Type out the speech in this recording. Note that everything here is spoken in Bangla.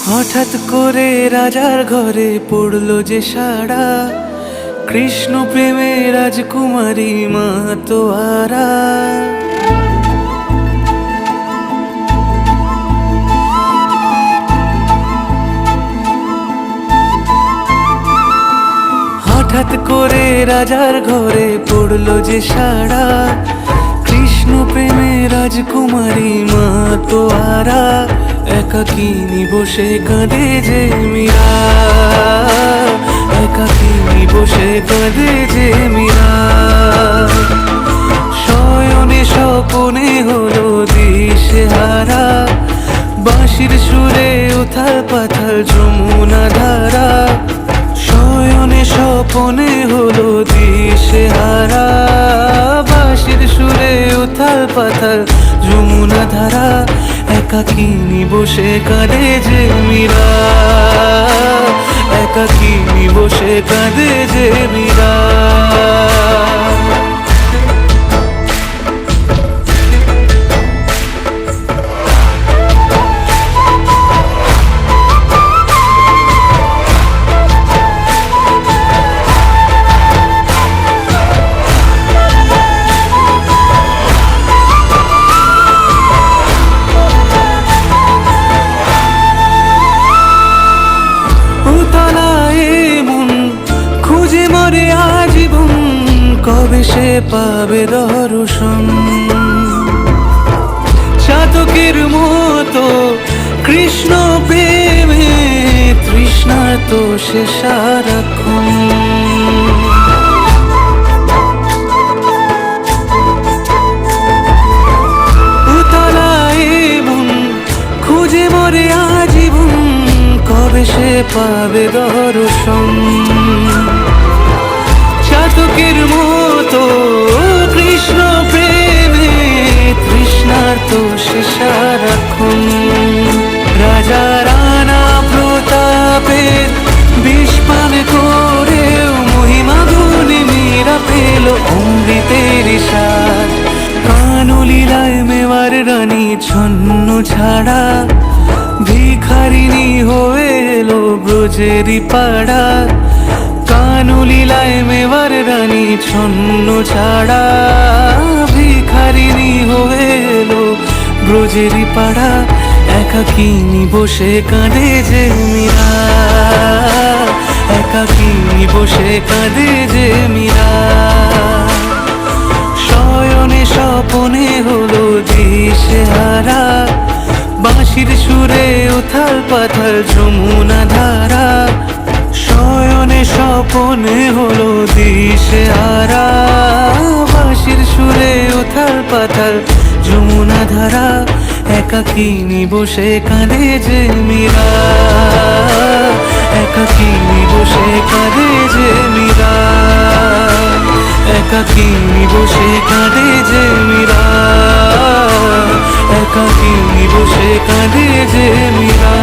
হঠাৎ করে রাজার ঘরে পড়লো যে সাড়া, কৃষ্ণ প্রেমে রাজকুমারী মাতোয়ারা। হঠাৎ করে রাজার ঘরে পড়লো যে সাড়া, কৃষ্ণ প্রেমে রাজকুমারী মাতোয়ারা। একাকিনী বসে কাঁদে যে মীরা, একাকিনী বসে কাঁদে যে মীরা। শয়নে স্বপনে হলো দিশেহারা, বাঁশির সুরে উথাল পাথাল যমুনা ধারা। শয়নে স্বপনে হলো দিশেহারা, বাঁশির সুরে উথাল পাথাল যমুনা ধারা। একাকিনী বসে কাঁদে যে মীরা, একাকিনী বসে কাঁদে যে মীরা। কবে সে পাবে দর্শন, চাতকের মতো কৃষ্ণ প্রেমে তৃষ্ণার্ত সে সারাক্ষণ। উতলায় মন খুঁজে মরে আজীবন, কবে সে পাবে দর্শন। চাতকের মতো কৃষ্ণ প্রেমে তৃষ্ণার্ত সে সারাক্ষণ। রাজা রানা প্রতাপের বিষ পান করেও মহিমা গুণে মীরা পেল অমৃতের স্বাদ। কানলীলায় মেওয়ার রানী ছন্ন ছাড়া, ভিখারিণী হয়ে এলো ব্রজেরই পাড়া। কানলীলায় মেওয়ার রানী ছন্ন ছাড়া, ভিখারিণী হয়ে এলো ব্রজেরই পাড়া। একাকিনী বসে কাঁদে যে মীরা, একাকিনী বসে কাঁদে যে মীরা। শয়নে স্বপনে হলো দিশেহারা, বাঁশির সুরে উথাল পাথাল যমুনা ধারা। শয়নে স্বপনে হলো দিশেহারা, বাঁশির সুরে উথাল পাথাল যমুনা ধারা। একাকিনী বসে কাঁদে যে মীরা, একাকিনী বসে কাঁদে যে মীরা, একাকিনী বসে কাঁদে যে মীরা, একাকিনী বসে কাঁদে যে মীরা।